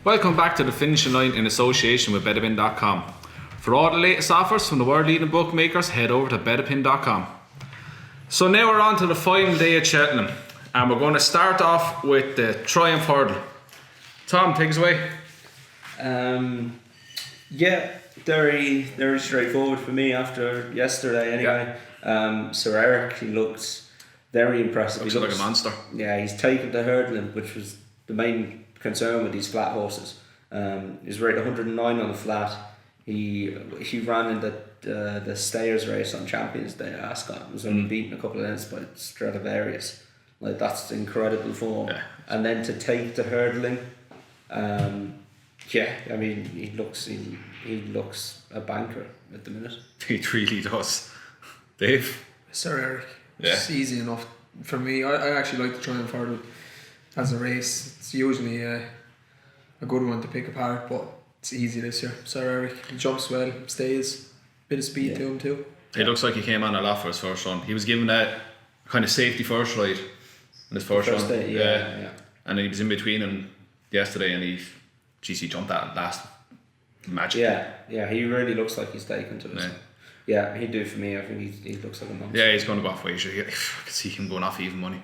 Welcome back to the finishing line in association with betterpin.com. For all the latest offers from the world leading bookmakers, head over to betterpin.com. So now we're on to the final day at Cheltenham, and we're going to start off with the Triumph Hurdle. Tom, take us away. Yeah, very straightforward for me after yesterday anyway. Sir Erec, he looked very impressive. Looks like a monster. Yeah, he's taken the hurdling, which was the main concern with these flat horses. He's rated 109 on the flat. He ran in the Stayers race on Champions Day at Ascot. Was only beaten a couple of lengths by Stradivarius. Like, that's incredible form. Yeah. And then to take the hurdling, yeah, I mean, he looks a banker at the minute. He really does. Dave? Sir Erec. Yeah. It's easy enough for me. I actually like the Triumph Hurdle as a race. It's usually a good one to pick apart, but it's easy this year. Sir Erec, he jumps well, stays, bit of speed to him too. He looks like he came on a lot for his first run. He was given that kind of safety first ride in his first run. Day, yeah. And he was in between him yesterday, and he jumped that last magic. Yeah, he really looks like he's taken to it. Yeah. So. Yeah, he'd do for me. I think he looks like a monster. Yeah, he's going to go off way. I could see him going off even money.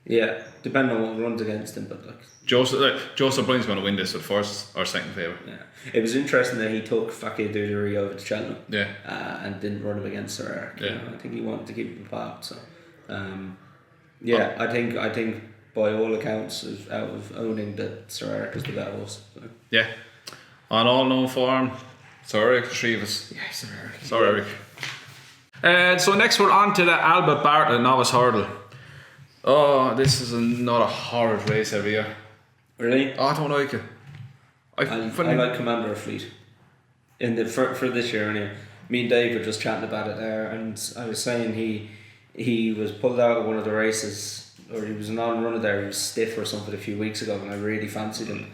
Yeah, depending on what runs against him, but like Joseph Bryan's going to win this with first or second favourite. Yeah, it was interesting that he took Pacha Du Polder over to Cheltenham. Yeah. And didn't run him against Sir Erec. Yeah. You know, I think he wanted to keep him apart. So, yeah, I think by all accounts, out of owning that Sir Erec is the better horse. So. Yeah. On all known form, Sir Erec, the three of us. Yeah, Sir Erec. Sir Erec. So next we're on to the Albert Bartlett Novice Hurdle. Oh, this is not a horrid race every year. Really? Oh, I don't like it. I like Commander of Fleet. For this year anyway. Me and Dave were just chatting about it there, and I was saying he was pulled out of one of the races, or he was an on-runner there. He was stiff or something a few weeks ago, and I really fancied him.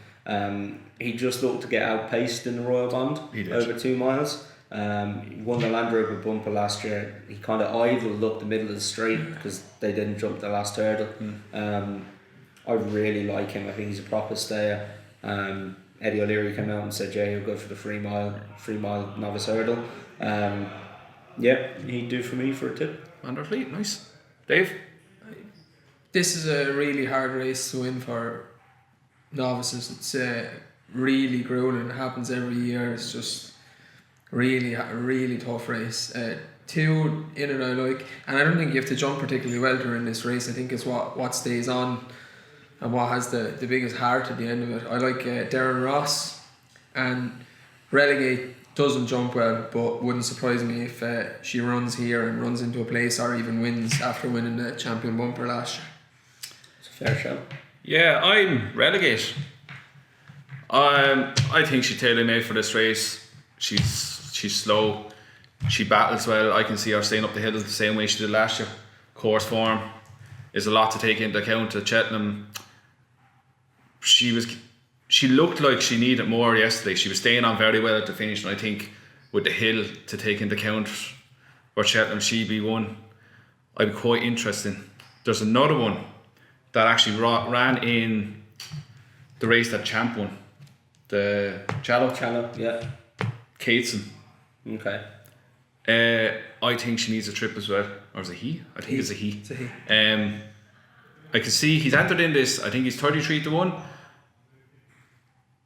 He just looked to get outpaced in the Royal Bond over 2 miles. He won the Land Rover bumper last year. He kind of idled up the middle of the straight because they didn't jump the last hurdle. I really like him. I think he's a proper stayer. Eddie O'Leary came out and said, yeah, he'll go for the 3 mile novice hurdle. Yeah, he'd do for me for a tip. Under Fleet, nice. Dave? This is a really hard race to win for novices. It's really grueling. It happens every year. It's just really tough race. 2 in and I like, and I don't think you have to jump particularly well during this race. I think it's what stays on and what has the biggest heart at the end of it. I like Darren Ross, and Relegate doesn't jump well, but wouldn't surprise me if she runs here and runs into a place or even wins after winning the champion bumper last year. It's a fair show. Yeah, I'm Relegate. I think she's tailor-made for this race. She's slow. She battles well. I can see her staying up the hill the same way she did last year. Course form is a lot to take into account at Cheltenham. She looked like she needed more yesterday. She was staying on very well at the finish, and I think with the hill to take into account for Cheltenham, she'd be one I'd be quite interested in. There's another one that actually ran in the race that Champ won. The Challow, yeah. Cateson. Okay. I think she needs a trip as well. Or is it he? I think it's a he. It's a he. I can see he's entered in this. I think he's 33-1.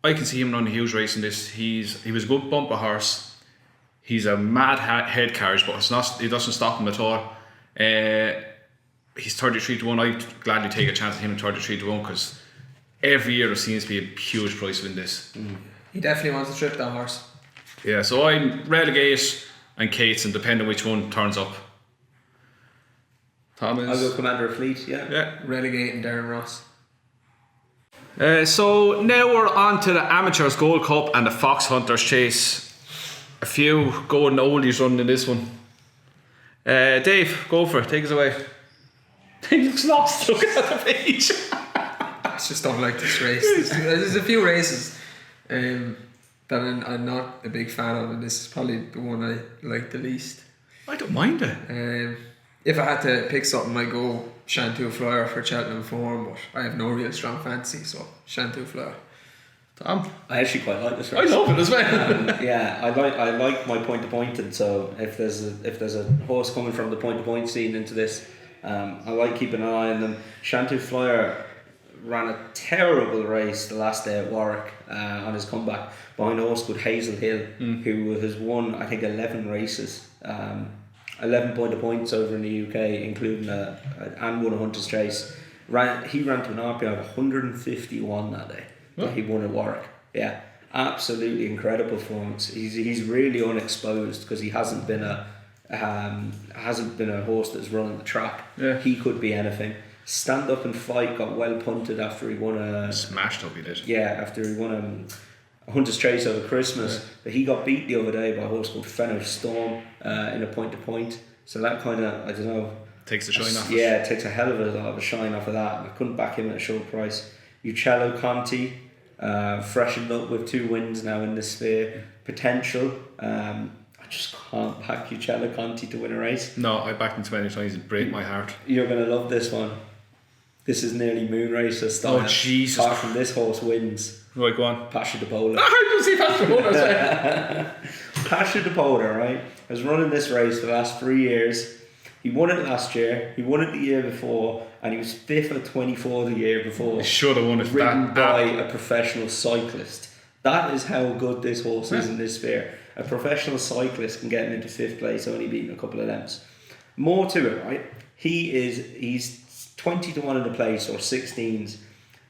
I can see him running a huge race in this. He was a good bumper horse. He's a mad head carriage, but it doesn't stop him at all. He's 33-1. I'd gladly take a chance at him at 33-1 because every year there seems to be a huge price win this. He definitely wants to trip that horse. Yeah, so I'm Relegate and Kates, and depending which one turns up. Thomas. I'll go Commander of Fleet, yeah. Relegate and Darren Ross. So now we're on to the Amateurs Gold Cup and the Foxhunters Chase. A few golden oldies running in this one. Dave, go for it. Take us away. He looks lost looking at the page. I just don't like this race. There's a few races that I'm not a big fan of, and this is probably the one I like the least. I don't mind it. If I had to pick something, I'd go Shantou Flyer for Cheltenham form, but I have no real strong fancy, so Shantou Flyer. Tom? I actually quite like this I race. love it as well. Yeah, I like my point to point, and so if there's a horse coming from the point to point scene into this, I like keeping an eye on them. Shantou Flyer ran a terrible race the last day at Warwick on his comeback behind a horse called Hazel Hill, who has won I think 11 races, 11 point to points over in the UK, including and won a Hunters Chase. He ran to an RPI of 151 that day. That he won at Warwick. Yeah, absolutely incredible performance. He's really unexposed because he hasn't been a horse that's run on the track. Yeah. He could be anything. Stand Up and Fight got well punted after he won a... Smashed up he did. Yeah, after he won a Hunters Chase over Christmas. Yeah. But he got beat the other day by a horse called Fenner Storm in a point to point. So that kind of, I don't know... Takes the shine off. Yeah, it takes a hell of a lot of a shine off of that. I couldn't back him at a short price. Uccello Conti, freshened up with 2 wins now in this sphere. Potential. I just can't back Uccello Conti to win a race. No, I backed him too many times. It'd break my heart. You're going to love this one. This is nearly moon racer style. Oh, Jesus. Apart from this horse wins. Right, go on. Pacha Du Polder. How do you see Pacha Du Polder? Pacha Du Polder, right, has run in this race for the last 3 years. He won it last year, he won it the year before, and he was 5th of 24 the year before. He should have won it. Ridden by a professional cyclist. That is how good this horse is in this sphere. A professional cyclist can get him into 5th place, only beating a couple of lengths. More to it, right? He's 20 to 1 in the place, or 16s.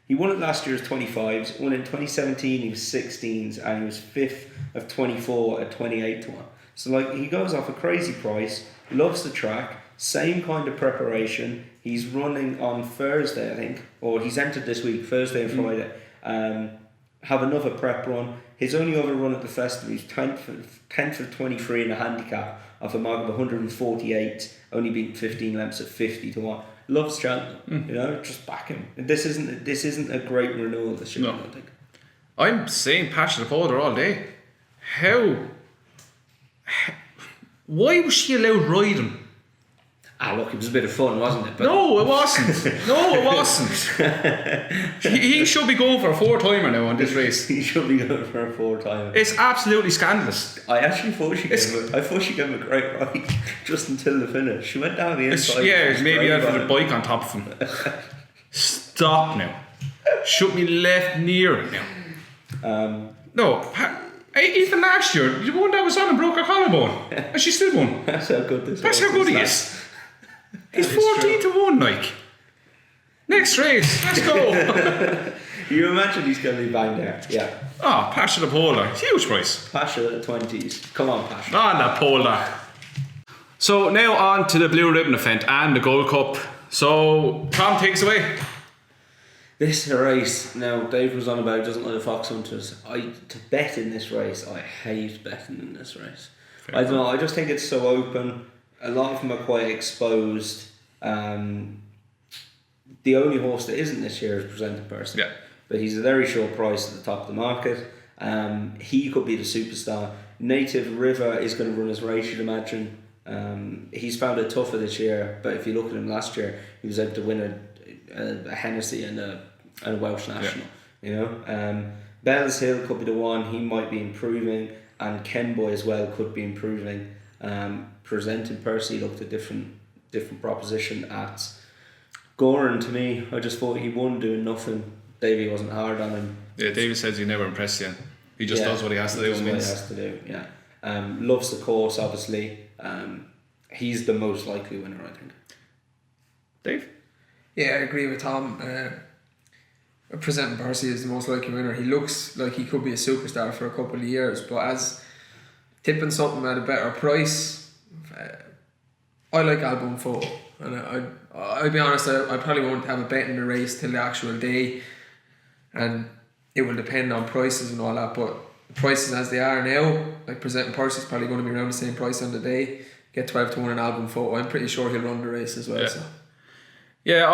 He won it last year as 25s, won it in 2017 he was 16s, and he was 5th of 24 at 28 to 1. So like he goes off a crazy price, loves the track, same kind of preparation. He's running on Thursday, I think, or he's entered this week, Thursday and Friday. Have another prep run. His only other run at the festival, he's 10th of 23 in a handicap off a mark of 148, only beating 15 lengths at 50 to 1. Loves Cheltenham, you know, just back him. This isn't a great renewal this year, I don't think. I'm saying Pacha Du Polder all day. Why was she allowed riding? Look, it was a bit of fun, wasn't it? But no, it wasn't. He should be going for a 4-timer now on this race. He should be going for a 4-timer. It's absolutely scandalous. I actually thought she gave him a great ride just until the finish. She went down the inside. Yeah, maybe I had a bike on top of him. Stop now. Shoot me left near it now. Even last year, the one that was on and broke her collarbone, and she still won. That's how good he is. He's 14 to 1, like. Next race, let's go. You imagine he's going to be banged there. Yeah. Oh, Pacha Du Polder, huge price. Pacha at the 20s. Come on, Pacha. The Polder. So now on to the Blue Ribbon event and the Gold Cup. So Tom takes away. This race, now Dave was on about doesn't like the Foxhunters. To bet in this race, I hate betting in this race. I don't know, I just think it's so open. A lot of them are quite exposed. The only horse that isn't this year is Presented Percy. Yeah. But he's a very short price at the top of the market. He could be the superstar. Native River is going to run his race, you'd imagine. He's found it tougher this year, but if you look at him last year, he was able to win a Hennessy and a Welsh National. You know, Bells Hill could be the one. He might be improving, and Kenboy as well could be improving. Presented Percy looked a different proposition at Goran. To me, I just thought he won doing nothing. Davey wasn't hard on him. Yeah, David says he never impressed you. He just does what he has to do and wins. What he has to do. Yeah, loves the course obviously. He's the most likely winner, I think. Dave? Yeah, I agree with Tom. Presenting Percy is the most likely winner. He looks like he could be a superstar for a couple of years, but as tipping something at a better price, I like Album 4. And I'll be honest, I probably won't have a bet in the race till the actual day, and it will depend on prices and all that, but the prices as they are now, like Presenting Percy is probably going to be around the same price on the day. Get 12 to 1 in Album 4. I'm pretty sure he'll run the race as well. Yeah. So. Yeah,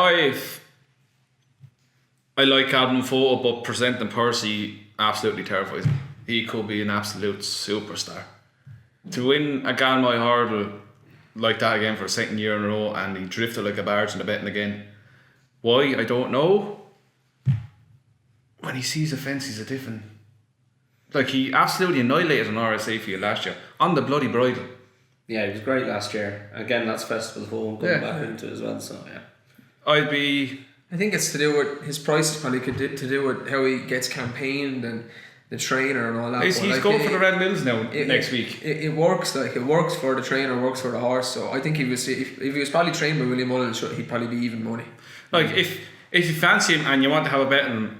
I like Album 4, but Presenting Percy absolutely terrifies me. He could be an absolute superstar. To win a Galmoy hurdle like that again for a second year in a row, and he drifted like a barge in the betting again. Why? I don't know. When he sees a fence, he's a different Like, he absolutely annihilated an RSA field last year on the bloody bridle. Yeah, he was great last year. Again, that's Festival home coming back into it as well. So yeah, I think it's to do with his price is probably to do with how he gets campaigned and the trainer and all that. He's going for the Red Mills now next week. It works for the trainer, works for the horse. So I think if he was probably trained by William Mullins, he'd probably be even money. Like, if you fancy him and you want to have a bet on him,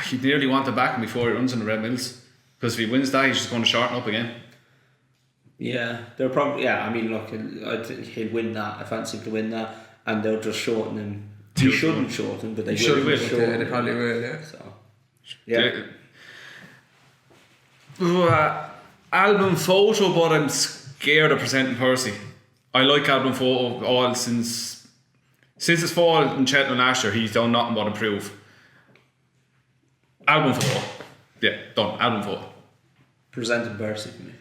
you nearly want to back him before he runs in the Red Mills. Because if he wins that, he's just going to shorten up again. Yeah, they're probably. Yeah, I mean, look, I think he'll win that. I fancy him to win that, and they'll just shorten him. He shouldn't shorten, but they will. They probably will. Yeah. So, yeah. Album photo, but I'm scared of presenting Percy. I like album photo all since his fall in Cheltenham last year. He's done nothing but improve. Album photo. Yeah, done. Album photo. Presenting Percy for me.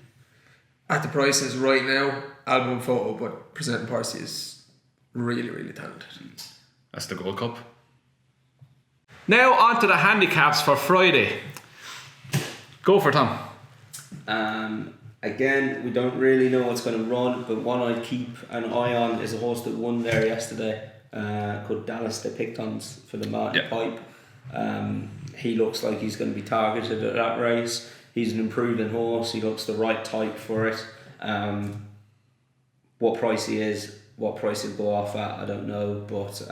At the prices right now, album photo, but presenting Percy is really, really talented. That's the Gold Cup. Now on to the handicaps for Friday. Go for it, Tom. Again, we don't really know what's going to run, but one I'd keep an eye on is a horse that won there yesterday, called Dallas the Pictons for the Martin Pipe. He looks like he's going to be targeted at that race. He's an improving horse. He looks the right type for it. What price he is, what price he'll go off at, I don't know. But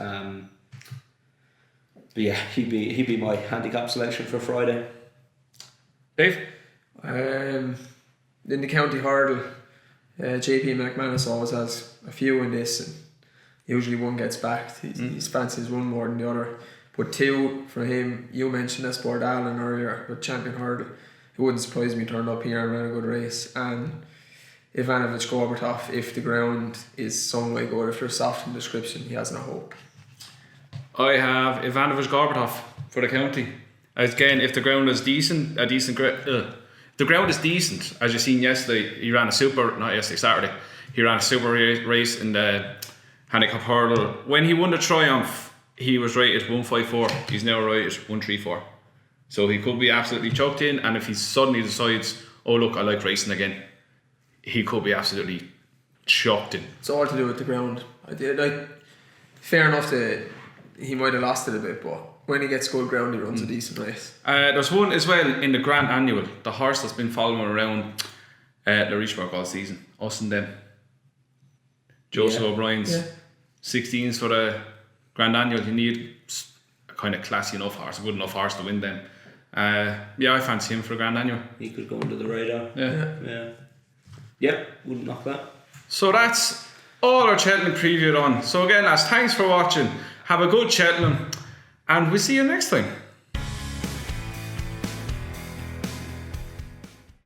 yeah, he'd be my handicap selection for Friday. Dave? In the county hurdle, JP McManus always has a few in this, and usually one gets backed. He fancies one more than the other. But two for him, you mentioned Esport Allen earlier with Champion Hurdle. It wouldn't surprise me turned up here and ran a good race. And Ivanovich Gorbatov, if the ground is some way good, if there's soft in the description, he has no hope. I have Ivanovich Gorbatov for the county. Again, if the ground is decent, the ground is decent, as you seen yesterday, he ran Saturday, he ran a super race in the Handicap Hurdle. When he won the Triumph, he was rated 154, he's now rated 134. So he could be absolutely chucked in, and if he suddenly decides, oh look, I like racing again, he could be absolutely chucked in. It's all to do with the ground. Fair enough that he might have lost it a bit, but when he gets good ground, he runs a decent race. There's one as well in the Grand Annual, the horse that's been following around Le Richebourg all season, us and them. Joseph O'Brien's 16s for the Grand Annual. You need a kind of classy enough horse, a good enough horse to win them. I fancy him for the Grand Annual. He could go under the radar. Yeah. Yep, wouldn't knock that. So that's all our Cheltenham preview on. So again, lads, thanks for watching. Have a good Cheltenham, and we'll see you next time.